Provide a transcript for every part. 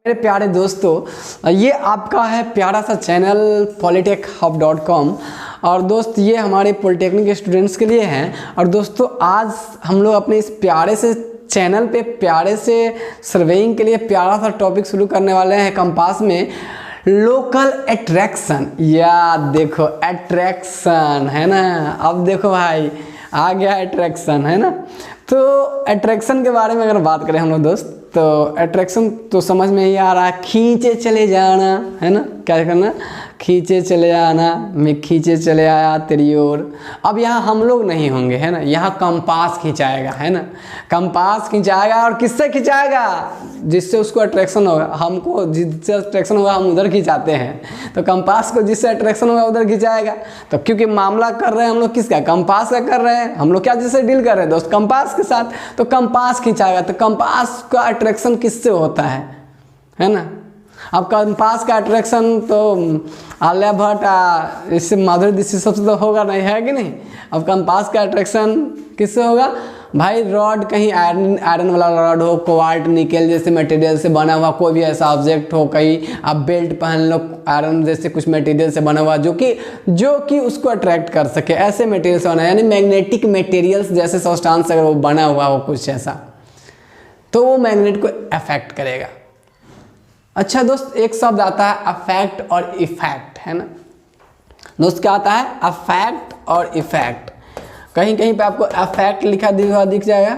मेरे प्यारे दोस्तों, ये आपका है प्यारा सा चैनल polytechhub.com। और दोस्त ये हमारे पॉलिटेक्निक के स्टूडेंट्स के लिए हैं। और दोस्तों आज हम लोग अपने इस प्यारे से चैनल पे प्यारे से सर्वेइंग के लिए प्यारा सा टॉपिक शुरू करने वाले हैं कंपास में, लोकल अट्रैक्शन। या देखो अट्रैक्शन है ना, अब देखो भाई आ गया अट्रैक्शन है ना। तो अट्रैक्शन के बारे में अगर बात करें हम लोग दोस्त, तो अट्रैक्शन तो समझ में ही आ रहा है, खींचे चले जाना है ना। क्या करना, खींचे चले जाना, मैं खींचे चले आया तेरी ओर। अब यहाँ हम लोग नहीं होंगे है ना, यहाँ कंपास खिंचाएगा है ना। कंपास खिंचाएगा और किससे खिंचाएगा, जिससे उसको अट्रैक्शन होगा। हमको जिससे अट्रैक्शन होगा हम उधर खिंचाते हैं, तो कंपास को जिससे अट्रैक्शन होगा उधर खिंचाएगा। तो क्योंकि मामला कर रहे हैं हम लोग किसका, कंपास का कर रहे हैं हम लोग। क्या जिससे डील कर रहे हैं दोस्त, कंपास के साथ। तो कंपास खिंचाएगा, तो कंपास का अट्रैक्शन किससे होता है ना। अब कंपास का अट्रैक्शन तो आलिया भट्ट इससे माधुरी दीक्षित सबसे तो होगा नहीं, है कि नहीं। अब कंपास का अट्रैक्शन किससे होगा भाई, रॉड, कहीं आयरन वाला रॉड हो, कोबाल्ट निकेल जैसे मटेरियल से बना हुआ कोई भी ऐसा ऑब्जेक्ट हो, कहीं आप बेल्ट पहन लो आयरन जैसे कुछ मटेरियल से बना हुआ जो कि उसको अट्रैक्ट कर सके, ऐसे मटेरियल से बना, यानी मैग्नेटिक मटेरियल्स जैसे सब्सटेंस अगर वो बना हुआ हो कुछ ऐसा, तो वो मैग्नेट को अफेक्ट करेगा। अच्छा दोस्त, एक शब्द आता है अफेक्ट और इफेक्ट है ना दोस्त। क्या आता है, अफेक्ट और इफेक्ट। कहीं कहीं पे आपको अफेक्ट लिखा हुआ दिख जाएगा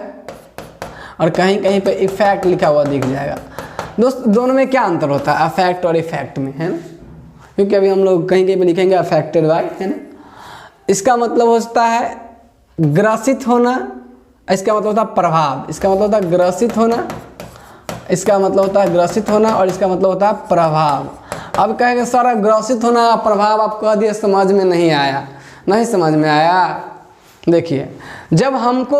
और कहीं कहीं पे इफेक्ट लिखा हुआ दिख जाएगा। दोस्त दोनों में क्या अंतर होता है, अफेक्ट और इफेक्ट में है ना। क्योंकि अभी हम लोग कहीं कहीं पे लिखेंगे अफेक्टेड बाय है ना। इसका मतलब होता है ग्रसित होना, इसका मतलब होता है प्रभाव, इसका मतलब होता है ग्रसित होना, इसका मतलब होता है ग्रसित होना, और इसका मतलब होता है प्रभाव। अब कहेंगे सर ग्रसित होना प्रभाव आप कह दिए, समझ में नहीं आया। नहीं समझ में आया। देखिए, जब हमको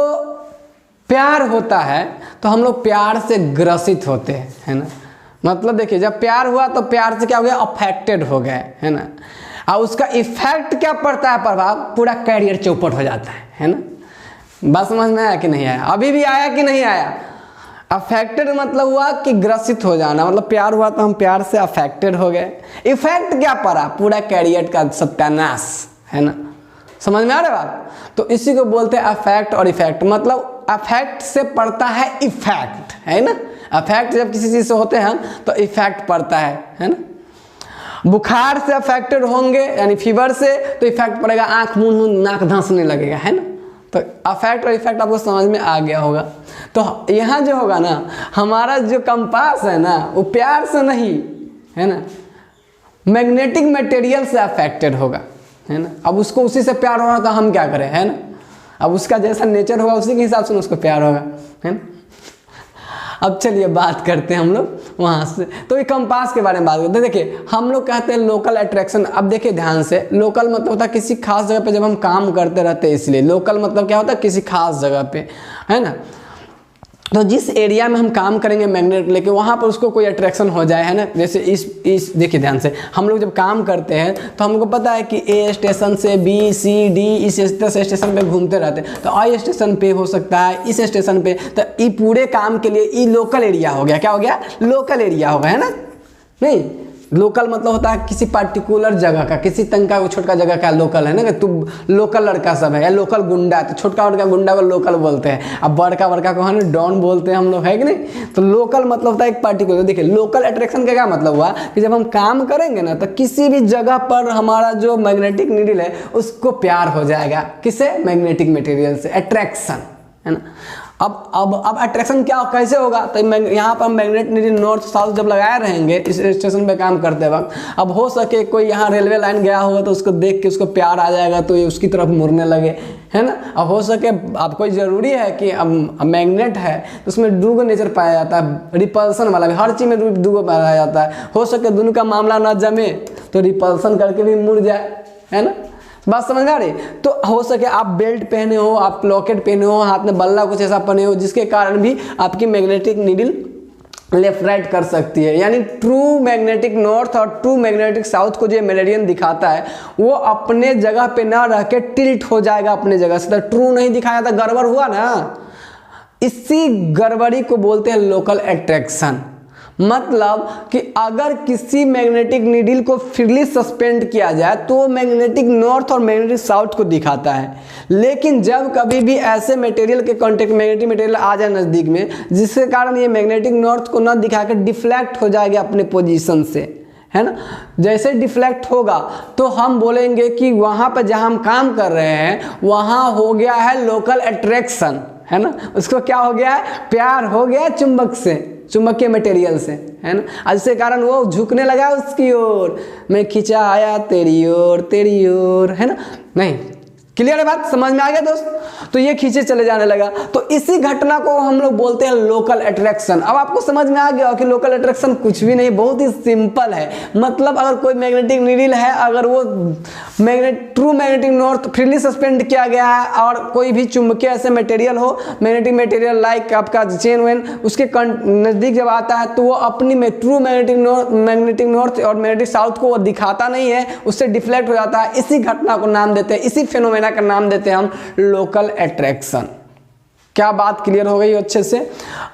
प्यार होता है तो हम लोग प्यार से ग्रसित होते हैं है ना। मतलब देखिए, जब प्यार हुआ तो प्यार से क्या हो गया, अफेक्टेड हो गए है ना। और उसका इफेक्ट क्या पड़ता है, प्रभाव, पूरा कैरियर चौपट हो जाता है ना। बात समझ में आया कि नहीं आया, अभी भी आया कि नहीं आया। अफेक्टेड मतलब हुआ कि ग्रसित हो जाना, मतलब प्यार हुआ तो हम प्यार से अफेक्टेड हो गए। इफेक्ट क्या पड़ा, पूरा कैरियर का सत्यानाश है ना। समझ में आ रहा है बात। तो इसी को बोलते हैं अफेक्ट और इफेक्ट। मतलब अफेक्ट से पड़ता है इफेक्ट है ना। अफेक्ट जब किसी चीज से होते हैं तो इफेक्ट पड़ता है ना। बुखार से अफेक्टेड होंगे यानी फीवर से, तो इफेक्ट पड़ेगा, आंख मुंह नाक धंसने लगेगा है ना। तो अफेक्ट और इफेक्ट आपको समझ में आ गया होगा। तो यहाँ जो होगा ना, हमारा जो कंपास है ना, वो प्यार से नहीं है ना, मैग्नेटिक मटेरियल से अफेक्टेड होगा है ना। अब उसको उसी से प्यार हो रहा तो हम क्या करें है ना। अब उसका जैसा नेचर होगा उसी के हिसाब से उसको प्यार होगा है ना। अब चलिए बात करते हैं हम लोग वहाँ से। तो ये कंपास के बारे में बात करते हैं। देखिए, हम लोग कहते हैं लोकल अट्रैक्शन। अब देखिए ध्यान से, लोकल मतलब होता है किसी खास जगह पे जब हम काम करते रहते हैं, इसलिए लोकल मतलब क्या होता है, किसी खास जगह पे है ना। तो जिस एरिया में हम काम करेंगे मैग्नेट लेके, वहाँ पर उसको कोई अट्रैक्शन हो जाए है ना। जैसे इस देखिए ध्यान से, हम लोग जब काम करते हैं तो हमको पता है कि ए स्टेशन से बी सी डी इस स्टेशन पे घूमते रहते हैं। तो आई स्टेशन पे हो सकता है, इस स्टेशन पे। तो ये पूरे काम के लिए ये लोकल एरिया हो गया। क्या हो गया, लोकल एरिया हो गया है ना। नहीं, लोकल मतलब होता है किसी पार्टिकुलर जगह का, किसी तंका को छोटका जगह का लोकल है ना। कि तू लोकल लड़का सब है या लोकल गुंडा है, तो छोटका वड़का गुंडा को लोकल बोलते हैं। अब बड़का को है ना डॉन बोलते हैं हम लोग, है कि नहीं। तो लोकल मतलब होता है एक पार्टिकुलर। देखिए, लोकल अट्रैक्शन का क्या मतलब हुआ कि जब हम काम करेंगे ना, तो किसी भी जगह पर हमारा जो मैग्नेटिक नीडल है उसको प्यार हो जाएगा। किससे, मैग्नेटिक मटेरियल से, अट्रैक्शन है ना। अब अट्रैक्शन क्या कैसे होगा, तो यहाँ पर मैग्नेट नीडल नॉर्थ साउथ जब लगाए रहेंगे इस स्टेशन पे काम करते वक्त, अब हो सके कोई यहाँ रेलवे लाइन गया होगा तो उसको देख के उसको प्यार आ जाएगा, तो ये उसकी तरफ मुड़ने लगे है ना। अब हो सके, अब कोई ज़रूरी है कि अब मैग्नेट है तो उसमें दूगो नेचर पाया जाता है, रिपल्सन वाला भी, हर चीज़ में दूगो पाया जाता है। हो सके दोनों का मामला ना जमे तो रिपल्सन करके भी मुड़ जाए है ना। बात समझ आ रही। तो हो सके आप बेल्ट पहने हो, आप लॉकेट पहने हो, हाथ में बल्ला कुछ ऐसा पहने हो जिसके कारण भी आपकी मैग्नेटिक नीडल लेफ्ट राइट कर सकती है। यानी ट्रू मैग्नेटिक नॉर्थ और ट्रू मैग्नेटिक साउथ को जो मेरिडियन दिखाता है वो अपने जगह पे ना रह के टिल्ट हो जाएगा अपने जगह से। तो ट्रू नहीं दिखाया था, गड़बड़ हुआ ना। इसी गड़बड़ी को बोलते हैं लोकल अट्रैक्शन। मतलब कि अगर किसी मैग्नेटिक नीडल को फ्रीली सस्पेंड किया जाए तो वो मैग्नेटिक नॉर्थ और मैग्नेटिक साउथ को दिखाता है। लेकिन जब कभी भी ऐसे मटेरियल के कांटेक्ट मैग्नेटिक मटेरियल आ जाए नज़दीक में, जिसके कारण ये मैग्नेटिक नॉर्थ को न दिखाकर डिफ्लेक्ट हो जाएगा अपने पोजीशन से, है ना। जैसे डिफ्लेक्ट होगा तो हम बोलेंगे कि वहाँ पर जहाँ हम काम कर रहे हैं वहाँ हो गया है लोकल अट्रैक्शन, है ना। उसको क्या हो गया है, प्यार हो गया चुंबक से, चुंबकीय मटेरियल से, है ना। इसके कारण वो झुकने लगा उसकी ओर, मैं खिंचा आया तेरी ओर, है ना। नहीं, क्लियर है बात, समझ में आ गया दोस्त। तो ये खींचे चले जाने लगा, तो इसी घटना को हम लोग बोलते हैं लोकल अट्रैक्शन। अब आपको समझ में आ गया कि लोकल अट्रैक्शन कुछ भी नहीं, बहुत ही सिंपल है। मतलब अगर कोई मैग्नेटिक नीडल है, अगर वो true magnetic north freely suspend किया गया है और कोई भी चुंबकीय ऐसे मटेरियल हो, मैग्नेटिक मटेरियल लाइक आपका चेन वेन, उसके नज़दीक जब आता है तो वो अपनी ट्रू मैग्नेटिक नॉर्थ और मैग्नेटिक साउथ को वो दिखाता नहीं है, उससे डिफ्लेक्ट हो जाता है। इसी घटना को नाम देते हैं, इसी फेनोमेना का नाम देते हैं हम लोकल अट्रैक्शन। क्या बात क्लियर हो गई अच्छे से।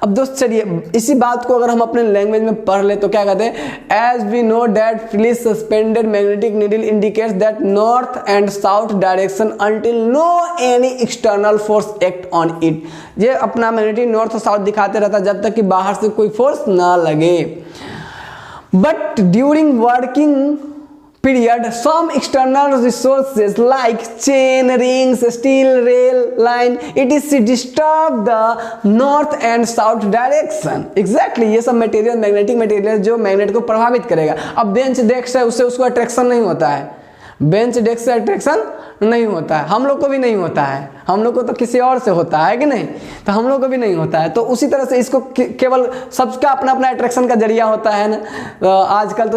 अब दोस्त चलिए इसी बात को अगर हम अपने लैंग्वेज में पढ़ ले तो क्या कहते हैं, as we know that freely suspended magnetic needle indicates that north and south direction until no any external force act on it. ये अपना मैग्नेटिक नॉर्थ और साउथ दिखाते रहता है जब तक कि बाहर से कोई फोर्स ना लगे। But during working period some external resources like chain rings, steel rail line, it is disturb the north and south direction। exactly ये सब मटेरियल मैग्नेटिक मटेरियल जो मैग्नेट को प्रभावित करेगा। अब बेंच डेस्क है उससे उसको अट्रैक्शन नहीं होता है, बेंच डेस्क से अट्रैक्शन नहीं होता है, हम लोग को भी नहीं होता है, हम लोग को तो किसी और से होता है कि नहीं, तो हम लोग को भी नहीं होता है। तो उसी तरह से इसको केवल सबका अपना अपना अट्रैक्शन का जरिया होता है ना। आजकल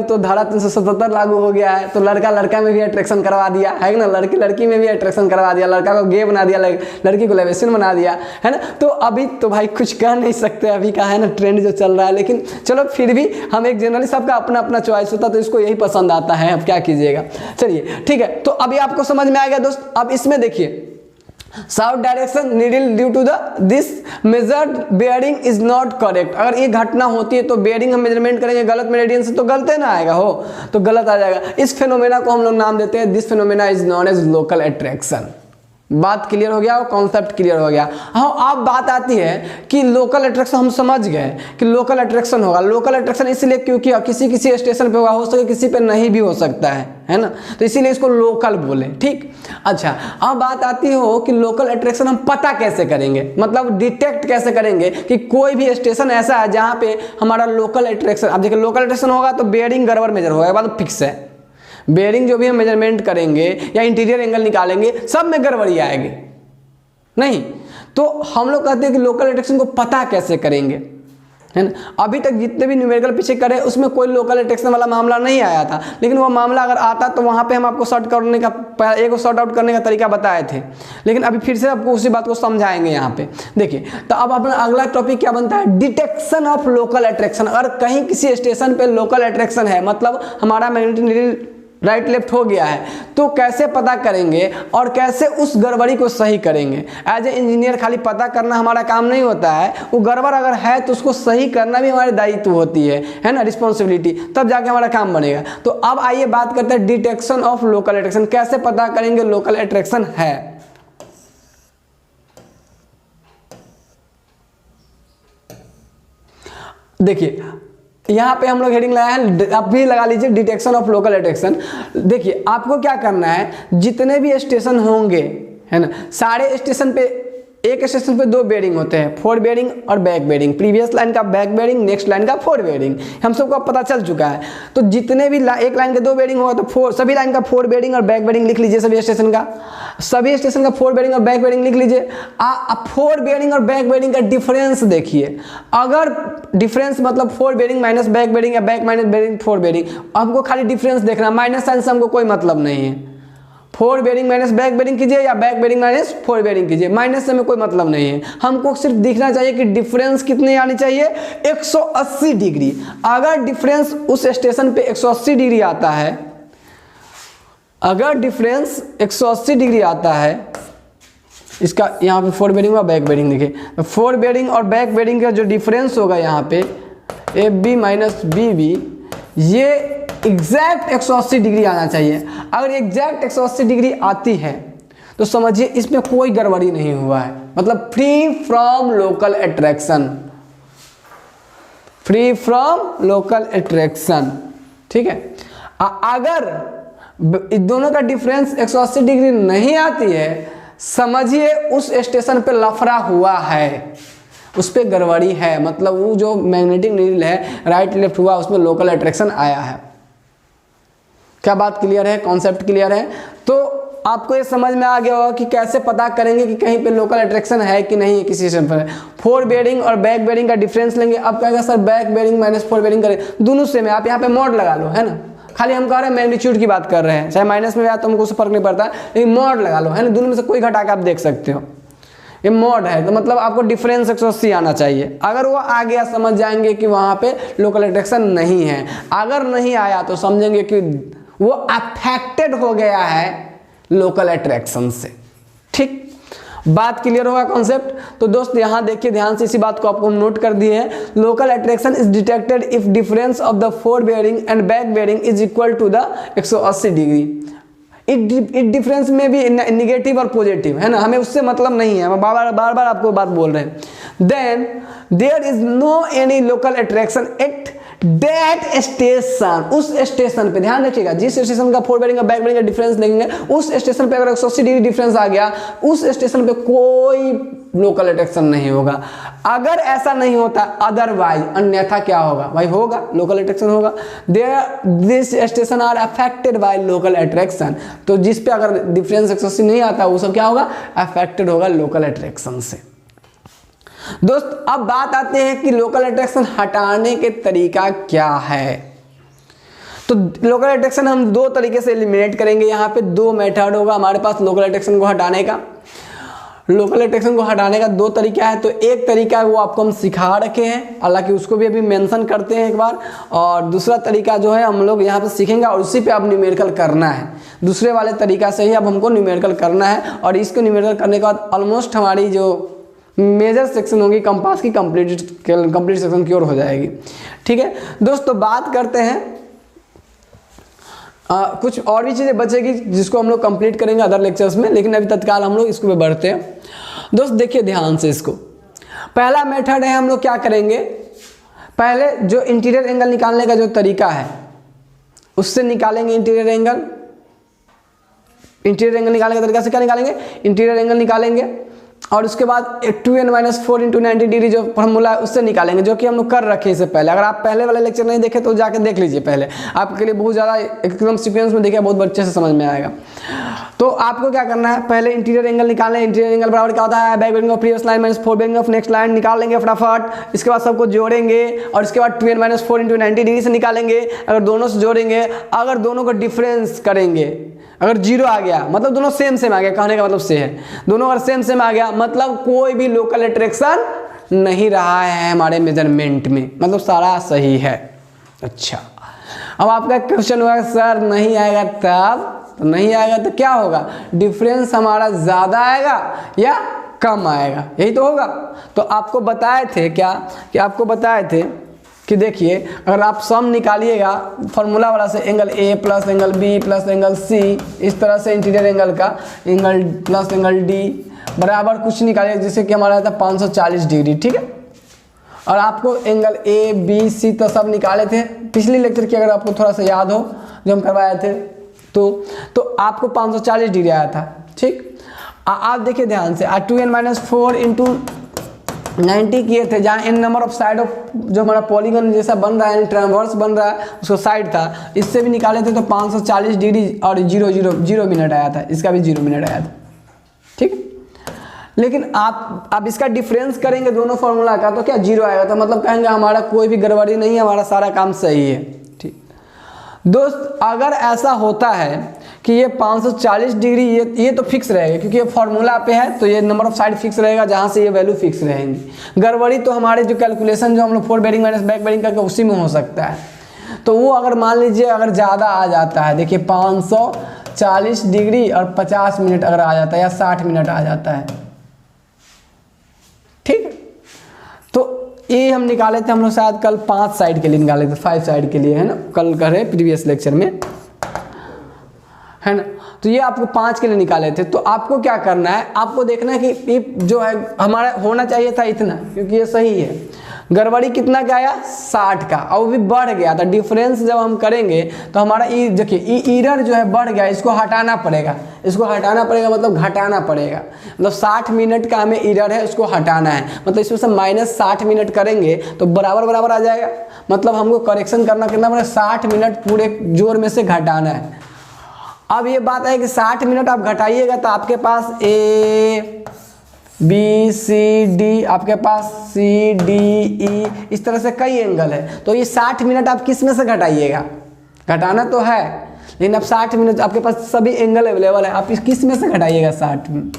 तो धारा 377 लागू हो गया है, तो लड़का लड़का में भी अट्रैक्शन करवा दिया है ना, लड़की लड़की में भी अट्रैक्शन करवा दिया, लड़का को गे बना दिया, लड़की को लेवेशन बना दिया, है ना। तो अभी तो भाई कुछ कह नहीं सकते, अभी का है ना ट्रेंड जो चल रहा है, लेकिन चलो फिर भी हम एक जनरली सबका अपना अपना चॉइस होता है, तो इसको यही पसंद आता है, अब क्या कीजिएगा। चलिए ठीक है, तो अभी आपको समझ में आ गया दोस्त। अब इसमें देखिए south direction needle due to this measured bearing is not correct. अगर ये घटना होती है तो बेयरिंग हम मेजरमेंट करेंगे गलत मेरिडियन से तो गलत ना आएगा, हो तो गलत आ जाएगा। इस फेनोमेना को हम लोग नाम देते हैं, this phenomena is known as local attraction. बात क्लियर हो गया, कॉन्सेप्ट क्लियर हो गया। हाँ, अब बात आती है कि लोकल अट्रैक्शन हम समझ गए कि लोकल अट्रैक्शन होगा। लोकल अट्रैक्शन इसलिए क्योंकि किसी किसी स्टेशन पे होगा, हो सके किसी पे नहीं भी हो सकता है ना, तो इसीलिए इसको लोकल बोले। ठीक, अच्छा अब बात आती हो कि लोकल अट्रैक्शन हम पता कैसे करेंगे, मतलब डिटेक्ट कैसे करेंगे कि कोई भी स्टेशन ऐसा है जहाँ पे हमारा लोकल अट्रैक्शन। अब देखिए लोकल अट्रैक्शन होगा तो बेयरिंग गड़बड़ मेजर होगा, बात फिक्स है। बेयरिंग जो भी हम मेजरमेंट करेंगे या इंटीरियर एंगल निकालेंगे सब में गड़बड़ी आएगी नहीं। तो हम लोग कहते हैं कि लोकल अट्रैक्शन को पता कैसे करेंगे, है ना। अभी तक जितने भी न्यूमेरिकल पीछे करे उसमें कोई लोकल अट्रैक्शन वाला मामला नहीं आया था, लेकिन वो मामला अगर आता तो वहाँ पे हम आपको सॉर्ट आउट करने का तरीका बताए थे, लेकिन अभी फिर से आपको उसी बात को समझाएंगे यहाँ पे। देखिए तो अब अपना अगला टॉपिक क्या बनता है, डिटेक्शन ऑफ लोकल अट्रैक्शन। अगर कहीं किसी स्टेशन पे लोकल अट्रैक्शन है, मतलब हमारा मैग्नेटिक नीडल राइट लेफ्ट हो गया है, तो कैसे पता करेंगे और कैसे उस गड़बड़ी को सही करेंगे। एज ए इंजीनियर खाली पता करना हमारा काम नहीं होता है, वो गड़बड़ अगर है तो उसको सही करना भी हमारी दायित्व होती है ना, रिस्पॉन्सिबिलिटी, तब जाके हमारा काम बनेगा। तो अब आइए बात करते हैं डिटेक्शन ऑफ लोकल अट्रैक्शन। कैसे पता करेंगे लोकल अट्रैक्शन है। देखिए यहाँ पे हम लोग हेडिंग लगाया है, आप भी लगा लीजिए डिटेक्शन ऑफ लोकल अट्रैक्शन। देखिए आपको क्या करना है, जितने भी स्टेशन होंगे, है ना, सारे स्टेशन पे एक स्टेशन पे दो बेयरिंग होते हैं, फोर बेयरिंग और बैक बेयरिंग। प्रीवियस लाइन का बैक बेयरिंग, नेक्स्ट लाइन का फोर बेयरिंग, हम सबको पता चल चुका है। तो जितने भी एक लाइन के दो बेयरिंग होगा तो सभी लाइन का फोर बेयरिंग और बैक बेयरिंग लिख लीजिए। सभी स्टेशन का फोर बेयरिंग और बैक बेयरिंग लिख लीजिए। फोर बेयरिंग और बैक बेयरिंग का डिफरेंस देखिए। अगर डिफरेंस मतलब fore bearing minus back bearing या back minus bearing fore bearing, हमको खाली डिफरेंस देखना, माइनस साइन से हमको कोई मतलब नहीं है। Four bearing minus back bearing कीजिए या back bearing minus four bearing कीजिए, माइनस से हमें कोई मतलब नहीं है। हमको सिर्फ दिखना चाहिए कि डिफरेंस कितनी आनी चाहिए, 180 डिग्री। अगर डिफरेंस उस स्टेशन पे 180 डिग्री आता है, अगर डिफरेंस 180 डिग्री आता है, इसका यहाँ पे फोर बेयरिंग और बैक बेयरिंग देखिए, तो फोर बेयरिंग और बैक बेयरिंग का जो डिफरेंस होगा यहाँ पे A B minus B B, ये एग्जैक्ट 180 डिग्री आना चाहिए। अगर एग्जैक्ट 180 डिग्री आती है तो समझिए इसमें कोई गड़बड़ी नहीं हुआ है, मतलब free from local attraction, free from local attraction. ठीक है, अगर दोनों का डिफरेंस 180 डिग्री नहीं आती है, समझिए उस स्टेशन पे लफड़ा हुआ है, उस पर गड़बड़ी है, मतलब वो जो मैग्नेटिक नीडल है राइट लेफ्ट हुआ, उसमें लोकल अट्रैक्शन आया है। क्या बात क्लियर है, कॉन्सेप्ट क्लियर है? तो आपको ये समझ में आ गया होगा कि कैसे पता करेंगे कि कहीं पे लोकल अट्रैक्शन है कि नहीं है किसी स्टेशन पर। फोर बेयरिंग और बैक बेयरिंग का डिफरेंस लेंगे। अब कहेगा sir back bearing minus four bearing करें, दोनों सेम है, आप यहाँ पे मॉड लगा लो, है ना। खाली हम कह रहे हैं मैग्नीट्यूड की बात कर रहे हैं, चाहे माइनस में आया तो हमको उससे फर्क नहीं पड़ता, लेकिन मॉड लगा लो, है ना, दोनों में से कोई घटा के आप देख सकते हो। ये मॉड है तो मतलब आपको डिफरेंस 180 आना चाहिए। अगर वो आ गया समझ जाएंगे कि वहाँ पे लोकल अट्रैक्शन नहीं है, अगर नहीं आया तो समझेंगे कि वो अफेक्टेड हो गया है लोकल अट्रैक्शन से। ठीक, बात क्लियर होगा कॉन्सेप्ट? तो दोस्त यहाँ देखिए ध्यान से, इसी बात को आपको हम नोट कर दिए हैं। Local attraction is detected if difference of the fore bearing and back bearing is equal to the 180 degree. It difference में भी निगेटिव और पॉजिटिव, है ना, हमें उससे मतलब नहीं है, हम बार बार आपको बात बोल रहे हैं। Then there is no any local attraction at that station, उस स्टेशन पे ध्यान रखिएगा, जिस स्टेशन का फोर बेयरिंग का बैक बेयरिंग का डिफरेंस लेंगे, उस स्टेशन पे अगर 180 डिग्री डिफरेंस आ गया, उस स्टेशन पे कोई लोकल अट्रैक्शन नहीं होगा। अगर ऐसा नहीं होता अदरवाइज, अन्यथा क्या होगा भाई, होगा लोकल अट्रैक्शन होगा। This station are affected by local attraction, तो जिस पे अगर डिफरेंस 180 नहीं आता वो सब क्या होगा, अफेक्टेड होगा लोकल अट्रैक्शन से। दोस्त अब बात आते हैं कि लोकल अट्रैक्शन हटाने के तरीका क्या है। तो लोकल अट्रैक्शन हम दो तरीके से एलिमिनेट करेंगे। यहाँ पे दो मेथड होगा हमारे पास लोकल अट्रैक्शन को हटाने का। लोकल अट्रैक्शन को हटाने का दो तरीका है। तो एक तरीका है वो आपको हम सिखा रखे हैं, हालांकि उसको भी अभी मेंशन करते हैं एक बार, और दूसरा तरीका जो है हम लोग यहाँ पे सीखेंगे और उसी पे अब न्यूमेरिकल करना है। दूसरे वाले तरीका से ही अब हमको न्यूमेरिकल करना है, और इसको न्यूमेरिकल करने के बाद ऑलमोस्ट हमारी जो मेजर सेक्शन होगी कंपास की कंप्लीट सेक्शन की ओर हो जाएगी। ठीक है दोस्तों, बात करते हैं कुछ और भी चीज़ें बचेगी जिसको हम लोग कंप्लीट करेंगे अदर लेक्चर्स में, लेकिन अभी तत्काल हम लोग इसको पे बढ़ते हैं। दोस्त देखिए ध्यान से, इसको पहला मेथड है, हम लोग क्या करेंगे, पहले जो इंटीरियर एंगल निकालने का जो तरीका है उससे निकालेंगे इंटीरियर एंगल। इंटीरियर एंगल निकालने का तरीका से क्या निकालेंगे, इंटीरियर एंगल निकालेंगे, और उसके बाद 2n - 4 × 90 डिग्री जो फॉर्मूला है उससे निकालेंगे, जो कि हम लोग कर रखे हैं इससे पहले। अगर आप पहले वाले लेक्चर नहीं देखे तो जाके देख लीजिए, पहले आपके लिए बहुत ज़्यादा एकदम सीक्वेंस में देखिए, बहुत अच्छे से समझ में आएगा। तो आपको क्या करना है, पहले इंटीरियर एंगल निकालना है। इंटीरियर एंगल बराबर क्या होता है, back bearing of previous line - 4 bearing of next line, निकाल लेंगे फटाफट। इसके बाद सबको जोड़ेंगे और इसके बाद 2n - 4 × 90 डिग्री से निकालेंगे। अगर दोनों से जोड़ेंगे, अगर दोनों को डिफरेंस करेंगे, अगर जीरो आ गया मतलब दोनों सेम आ गया, कहने का मतलब से है दोनों अगर सेम आ गया मतलब कोई भी लोकल अट्रैक्शन नहीं रहा है हमारे मेजरमेंट में, मतलब सारा सही है। अच्छा, अब आपका क्वेश्चन होगा सर नहीं आएगा तब, तो नहीं आएगा तो क्या होगा, डिफरेंस हमारा ज़्यादा आएगा या कम आएगा, यही तो होगा। तो आपको बताए थे क्या, कि आपको बताए थे कि देखिए अगर आप सम निकालिएगा फॉर्मूला वाला से, angle A plus angle B plus angle C, इस तरह से इंटीरियर एंगल का एंगल प्लस एंगल डी बराबर कुछ निकालिए, जैसे कि हमारा था 540 डिग्री। ठीक है, और आपको एंगल ए बी सी तो सब निकाले थे पिछले लेक्चर की, अगर आपको थोड़ा सा याद हो जो हम करवाए थे, तो आपको 540 डिग्री आया था। ठीक, आप देखिए ध्यान से, 2n - 4 × 90 किए थे, जहाँ n number of side of जो हमारा पॉलीगन जैसा बन रहा है, ट्रांवर्स बन रहा है, उसको साइड था, इससे भी निकाले थे तो 540 डिग्री और 0 मिनट आया था, इसका भी 0 मिनट आया था। ठीक, लेकिन आप अब इसका डिफरेंस करेंगे दोनों फार्मूला का तो क्या 0 आएगा, तो मतलब कहेंगे हमारा कोई भी गड़बड़ी नहीं है, हमारा सारा काम सही है। ठीक दोस्त, अगर ऐसा होता है कि ये 540 डिग्री ये तो फिक्स रहेगा, क्योंकि ये फार्मूला पे है तो ये नंबर ऑफ साइड फिक्स रहेगा, जहाँ से ये वैल्यू फिक्स रहेंगी। गड़बड़ी तो हमारे जो कैलकुलेशन जो हम लोग four bearing minus back bearing करके उसी में हो सकता है। तो वो अगर मान लीजिए अगर ज़्यादा आ जाता है, देखिए 540 डिग्री और 50 मिनट अगर आ जाता है या 60 मिनट आ जाता है, ठीक, तो ये हम निकाले थे, हम लोग शायद कल 5 साइड के लिए निकाले थे, 5 साइड के लिए, है ना, कल करे प्रीवियस लेक्चर में, है ना। तो ये आपको 5 के लिए निकाले थे। तो आपको क्या करना है, आपको देखना है कि ये जो है हमारा होना चाहिए था इतना, क्योंकि ये सही है। गड़बड़ी कितना का आया 60 का, और वो भी बढ़ गया था। डिफरेंस जब हम करेंगे तो हमारा ई देखिए एरर जो है बढ़ गया, इसको हटाना पड़ेगा, इसको हटाना पड़ेगा मतलब घटाना पड़ेगा। मतलब 60 मिनट का हमें एरर है, उसको हटाना है, मतलब इसमें से -60 मिनट करेंगे तो बराबर बराबर आ जाएगा। मतलब हमको करेक्शन करना कितना पड़ेगा, 60 मिनट पूरे जोर में से घटाना है। अब ये बात है कि 60 मिनट आप घटाइएगा तो आपके पास ABCD, आपके पास CDE, इस तरह से कई एंगल है। तो ये 60 मिनट आप किस में से घटाइएगा, घटाना तो है, लेकिन अब 60 मिनट आपके पास सभी एंगल अवेलेबल है, आप किस में से घटाइएगा 60 में,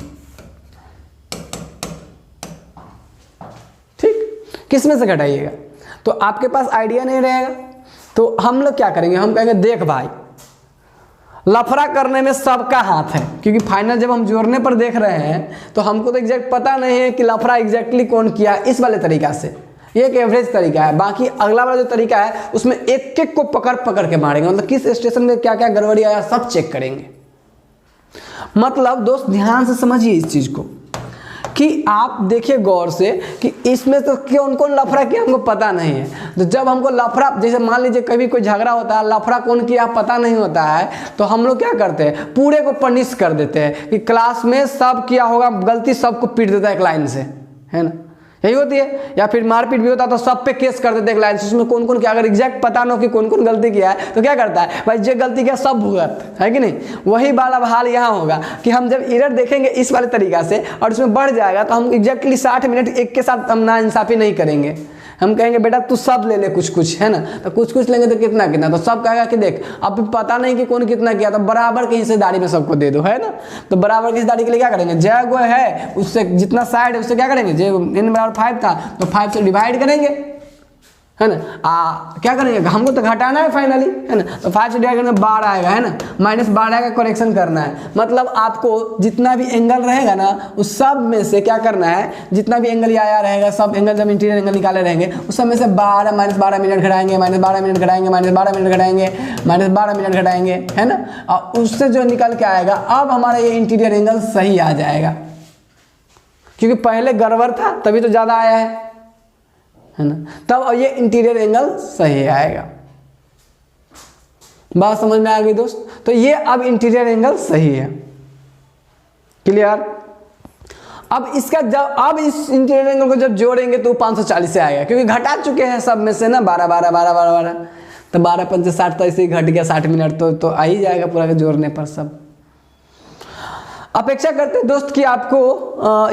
ठीक, किस में से घटाइएगा। तो आपके पास आइडिया नहीं रहेगा। तो हम लोग क्या करेंगे, हम कहेंगे देख भाई, लफड़ा करने में सबका हाथ है, क्योंकि फाइनल जब हम जोड़ने पर देख रहे हैं तो हमको तो एग्जैक्ट पता नहीं है कि लफड़ा एग्जैक्टली कौन किया। इस वाले तरीका से ये एक एवरेज तरीका है, बाकी अगला वाला जो तरीका है उसमें एक एक को पकड़ पकड़ के मारेंगे, मतलब किस स्टेशन में क्या क्या गड़बड़ी आया सब चेक करेंगे। मतलब दोस्त ध्यान से समझिए इस चीज को कि आप देखिए गौर से कि इसमें तो कौन कौन लफड़ा किया हमको पता नहीं है। तो जब हमको लफड़ा, जैसे मान लीजिए कभी कोई झगड़ा होता है, लफड़ा कौन किया पता नहीं होता है, तो हम लोग क्या करते हैं, पूरे को पनिश कर देते हैं कि क्लास में सब किया होगा गलती, सबको पीट देता है एक लाइन से, है ना, यही होती है। या फिर मारपीट भी होता है तो सब पे केस कर देते हैं एक लाइन से, उसमें कौन कौन किया, अगर एग्जैक्ट पता ना हो कि कौन कौन गलती किया है तो क्या करता है भाई, जो गलती किया सब भुगत, है कि नहीं। वही वाला हाल यहाँ होगा कि हम जब एरर देखेंगे इस वाले तरीका से और उसमें बढ़ जाएगा तो हम एग्जैक्टली 60 मिनट एक के साथ हम नाइंसाफी नहीं करेंगे। हम कहेंगे बेटा तू सब ले ले कुछ कुछ, है ना, तो कुछ कुछ लेंगे तो कितना कितना, तो सब कहेगा कि देख अब पता नहीं कि कौन कितना किया, तो बराबर की हिस्सेदारी में सबको दे दो, है ना। तो बराबर की हिस्सेदारी के लिए क्या करेंगे, जय वो है उससे जितना साइड है उससे क्या करेंगे, जे n बराबर 5 था तो 5 से डिवाइड करेंगे, है ना। क्या करेंगे, हमको तो घटाना है फाइनली, है ना, तो 5 से डिवाइड करने 12 आएगा, है ना, -12 का करेक्शन करना है। मतलब आपको जितना भी एंगल रहेगा ना उस सब में से क्या करना है, जितना भी एंगल आया रहेगा सब एंगल जब इंटीरियर एंगल निकाले रहेंगे उस सब में से 12 -12 मिनट घटाएंगे, -12 मिनट घटाएंगे, -12 मिनट घटाएंगे, -12 मिनट घटाएंगे, है ना। और उससे जो निकल के आएगा अब हमारा ये इंटीरियर एंगल सही आ जाएगा, क्योंकि पहले गड़बड़ था तभी तो ज़्यादा आया है ना। तब ये इंटीरियर एंगल सही आएगा। बात समझ में आ गई दोस्त। तो ये अब इंटीरियर एंगल सही है, क्लियर। अब इसका जब अब इस इंटीरियर एंगल को जब जोड़ेंगे तो 540 से आएगा, क्योंकि घटा चुके हैं सब में से ना 12 12 12 12 12, तो 12 5 60, तो ऐसे ही घट गया 60 मिनट, तो आ ही जाएगा पूरा जोड़ने पर सब। अपेक्षा करते हैं दोस्त कि आपको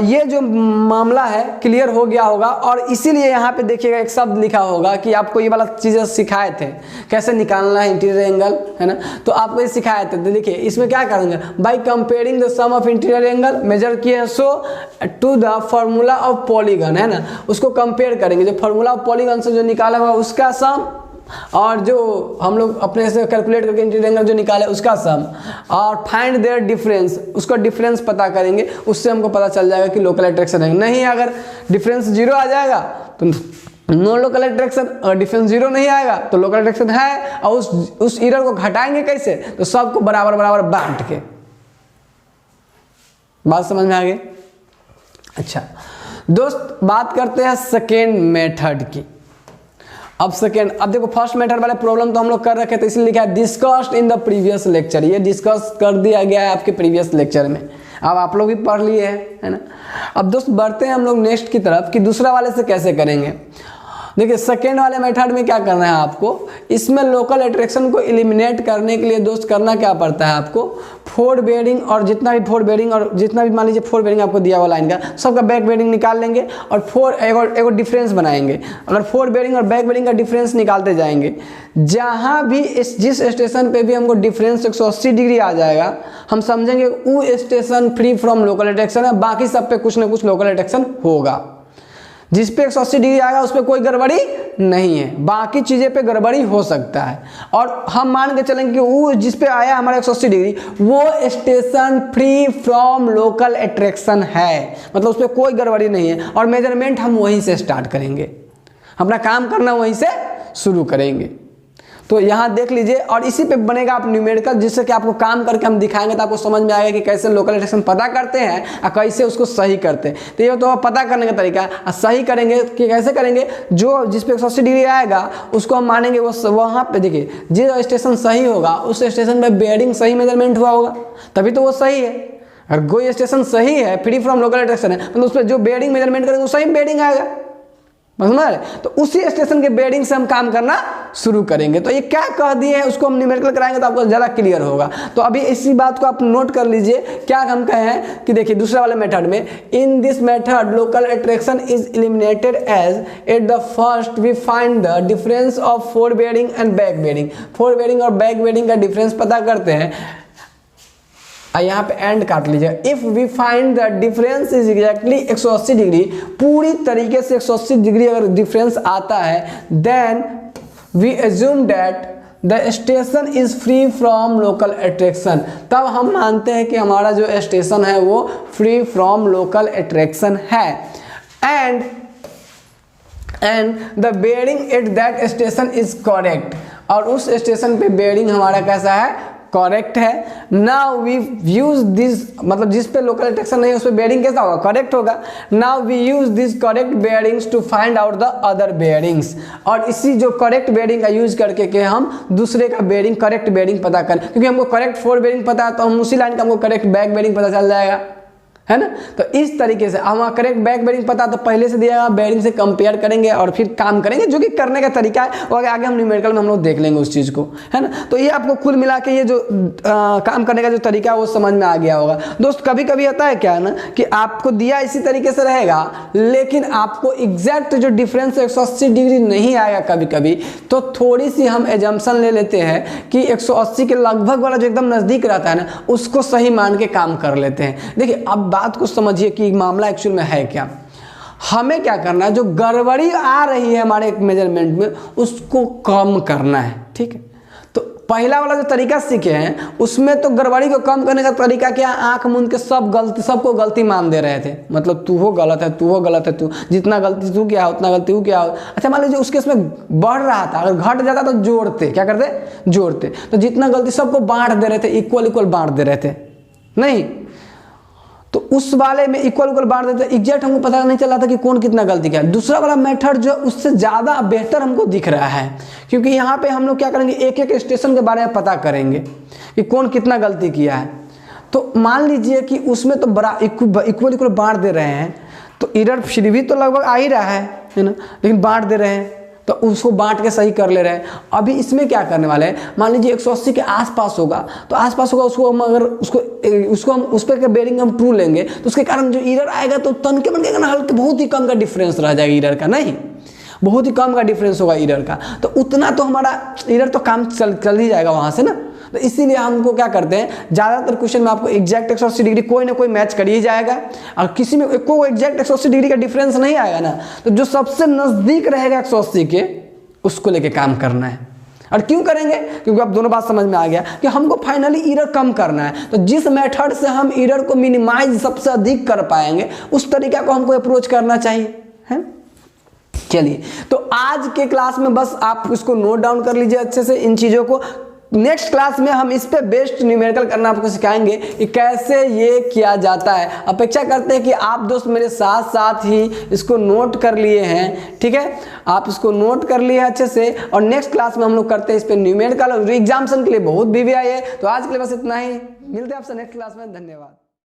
ये जो मामला है क्लियर हो गया होगा, और इसीलिए यहाँ पे देखिएगा एक शब्द लिखा होगा कि आपको ये वाला चीज़ें सिखाए थे कैसे निकालना है इंटीरियर एंगल, है ना। तो आपको ये सिखाए थे, तो देखिए इसमें क्या करेंगे, by comparing the sum of interior angle measure किए हैं so to the formula of polygon, है ना, उसको कंपेयर करेंगे, जो फॉर्मूला ऑफ पॉलीगन से जो निकाला हुआ उसका सम, और जो हम लोग अपने से कैलकुलेट करके इंटीरियर एंगल जो निकाले उसका सम, और फाइंड देयर डिफरेंस, उसका डिफरेंस पता करेंगे, उससे हमको पता चल जाएगा कि लोकल अट्रैक्शन है नहीं। अगर डिफरेंस 0 आ जाएगा तो नो लोकल अट्रैक्शन, अगर डिफरेंस 0 नहीं आएगा तो लोकल अट्रैक्शन है। और उस एरर को घटाएंगे कैसे, तो सबको बराबर बराबर बांट के। बात समझ में आ गई। अच्छा दोस्त, बात करते हैं सेकेंड मेथड की। अब देखो फर्स्ट मेथड वाले प्रॉब्लम तो हम लोग कर रखे थे, इसलिए लिखा है discussed in the previous lecture. ये डिस्कस कर दिया गया है आपके प्रीवियस लेक्चर में, अब आप लोग भी पढ़ लिए हैं, है ना। अब दोस्त बढ़ते हैं हम लोग नेक्स्ट की तरफ कि दूसरा वाले से कैसे करेंगे। देखिए सेकेंड वाले मेथड में क्या करना है आपको, इसमें लोकल अट्रैक्शन को एलिमिनेट करने के लिए दोस्त करना क्या पड़ता है आपको, फोर बेयरिंग और जितना भी फोर बेयरिंग और जितना भी मान लीजिए फोर बेयरिंग आपको दिया हुआ लाइन का सबका बैक बेयरिंग निकाल लेंगे और एगो डिफरेंस बनाएंगे। अगर फोर बेयरिंग और बैक बेयरिंग का डिफरेंस निकालते जाएंगे, जहाँ भी जिस स्टेशन पे भी हमको डिफरेंस 180 डिग्री आ जाएगा हम समझेंगे वो station free from local attraction है, बाकी सब पे कुछ ना कुछ लोकल अट्रैक्शन होगा। जिस पे 180 डिग्री आएगा उस पर कोई गड़बड़ी नहीं है, बाकी चीज़ें पे गड़बड़ी हो सकता है। और हम मान के चलेंगे कि वो जिस पे आया हमारा 180 डिग्री वो station free from local attraction है, मतलब उस पर कोई गड़बड़ी नहीं है, और मेजरमेंट हम वहीं से स्टार्ट करेंगे। अपना काम करना वहीं से शुरू करेंगे। तो यहाँ देख लीजिए, और इसी पे बनेगा आप न्यूमेरिकल, जिससे कि आपको काम करके हम दिखाएंगे तो आपको समझ में आएगा कि कैसे लोकल एट्रैक्शन पता करते हैं और कैसे उसको सही करते हैं। तो ये तो पता करने का तरीका है। और सही करेंगे कि कैसे करेंगे, जो जिस पे 180 डिग्री आएगा उसको हम मानेंगे वो वहाँ पे देखिए जो स्टेशन सही होगा उस स्टेशन पे बेयरिंग सही मेजरमेंट हुआ होगा, तभी तो वो सही है। अगर कोई स्टेशन सही है, फ्री फ्रॉम लोकल एट्रैक्शन है, मतलब उस पर जो बेयरिंग मेजरमेंट करेंगे वो सही बेयरिंग आएगा, समझ रहे? तो उसी स्टेशन के बेयरिंग से हम काम करना शुरू करेंगे। तो ये क्या कह दिए हैं उसको हम न्यूमेरिकल कराएंगे तो आपको ज़्यादा क्लियर होगा। तो अभी इसी बात को आप नोट कर लीजिए, क्या हम कहे हैं कि देखिए दूसरे वाले मेथड में, in this method local attraction is eliminated as at the first we find the difference of fore bearing and back bearing. Fore bearing और बैक बेयरिंग का डिफरेंस पता करते हैं। यहाँ पे एंड काट लीजिए। If we find the difference is exactly 180 degree, पूरी तरीके से 180 डिग्री अगर डिफरेंस आता है, then we assume that the station is free from local attraction. तब हम मानते हैं कि हमारा जो स्टेशन है वो फ्री फ्रॉम लोकल अट्रैक्शन है। And the bearing eight that station is correct, और उस स्टेशन पे बेयरिंग हमारा कैसा है, करेक्ट है। नाउ वी यूज दिस, मतलब जिस पे लोकल अट्रैक्शन नहीं है उस पे बेयरिंग कैसा होगा, करेक्ट होगा। Now we use this correct bearings to find out the other bearings, और इसी जो करेक्ट बेयरिंग का यूज करके के हम दूसरे का बेयरिंग, करेक्ट बेयरिंग पता करें। क्योंकि हमको करेक्ट फोर बेयरिंग पता है तो हम उसी लाइन का हमको करेक्ट बैक बेयरिंग पता चल जाएगा, है ना। तो इस तरीके से हम करेक्ट बैक बेयरिंग पता तो पहले से दिया बेयरिंग से कंपेयर करेंगे और फिर काम करेंगे, जो कि करने का तरीका है और आगे हम न्यूमेरिकल में हम लोग देख लेंगे उस चीज़ को, है ना। तो ये आपको कुल मिला के ये जो काम करने का जो तरीका है वो समझ में आ गया होगा। दोस्त कभी कभी होता है क्या ना कि आपको दिया इसी तरीके से रहेगा, लेकिन आपको एग्जैक्ट जो डिफरेंस 180 डिग्री नहीं आएगा कभी कभी, तो थोड़ी सी हम एजम्पशन ले लेते हैं कि 180 के लगभग वाला जो एकदम नज़दीक रहता है ना उसको सही मान के काम कर लेते हैं। देखिए अब बात को समझिए कि मामला एक्चुअल में है क्या। हमें क्या करना है, जो गड़बड़ी आ रही है हमारे मेजरमेंट में उसको कम करना है, ठीक है। तो पहला वाला जो तरीका सीखे हैं उसमें तो गड़बड़ी को कम करने का तरीका क्या, आंख मूंद के सबको गलती मान दे रहे थे, मतलब तू हो गलत है, तू हो गलत है, तू जितना गलती तू क्या उतना गलती तू क्या। अच्छा मान लीजिए उसके इसमें बढ़ रहा था, अगर घट जाता तो जोड़ते, क्या करते, जोड़ते। तो जितना गलती सबको बांट दे रहे थे, इक्वल इक्वल बांट दे रहे थे, नहीं तो उस वाले में इक्वल इक्वल बांट देते, एग्जैक्ट हमको पता नहीं चल रहा था कि कौन कितना गलती किया। दूसरा वाला मेथड जो उससे ज़्यादा बेहतर हमको दिख रहा है, क्योंकि यहाँ पे हम लोग क्या करेंगे, एक एक स्टेशन के बारे में पता करेंगे कि कौन कितना गलती किया है। तो मान लीजिए कि उसमें तो बड़ा इक्वल इक्वल बांट दे रहे हैं, तो एरर फिर भी तो लगभग आ ही रहा है ना, लेकिन बांट दे रहे हैं तो उसको बांट के सही कर ले रहे हैं। अभी इसमें क्या करने वाले हैं, मान लीजिए 180 के आसपास होगा, तो आसपास होगा उसको हम अगर उसको हम उस पर बेयरिंग हम ट्रू लेंगे तो उसके कारण जो एरर आएगा तो तन के बन के ना हल्के बहुत ही कम का डिफरेंस रह जाएगा एरर का, नहीं बहुत ही कम का डिफरेंस होगा एरर का। तो उतना तो हमारा एरर तो काम चल ही जाएगा वहाँ से ना। तो इसीलिए हमको क्या करते हैं, ज़्यादातर क्वेश्चन में आपको एग्जैक्ट 180 डिग्री कोई ना कोई मैच कर ही जाएगा, और किसी में को एग्जैक्ट 180 डिग्री का डिफरेंस नहीं आएगा ना, तो जो सबसे नज़दीक रहेगा 180 के उसको लेके काम करना है। और क्यों करेंगे, क्योंकि अब दोनों बात समझ में आ गया कि हमको फाइनली एरर कम करना है। तो जिस मेथड से हम एरर को मिनिमाइज सबसे अधिक कर पाएंगे उस तरीका को हमको अप्रोच करना चाहिए, है। चलिए तो आज के क्लास में बस आप इसको नोट डाउन कर लीजिए अच्छे से इन चीज़ों को। नेक्स्ट क्लास में हम इस पे बेस्ट न्यूमेरिकल करना आपको सिखाएंगे कि कैसे ये किया जाता है। अपेक्षा करते हैं कि आप दोस्त मेरे साथ साथ ही इसको नोट कर लिए हैं, ठीक है, आप इसको नोट कर लिए अच्छे से। और नेक्स्ट क्लास में हम लोग करते हैं इस पे न्यूमेरिकल, और एग्जामिनेशन के लिए बहुत वीवीआई है। तो आज के लिए बस इतना ही, मिलते हैं आपसे नेक्स्ट क्लास में, धन्यवाद।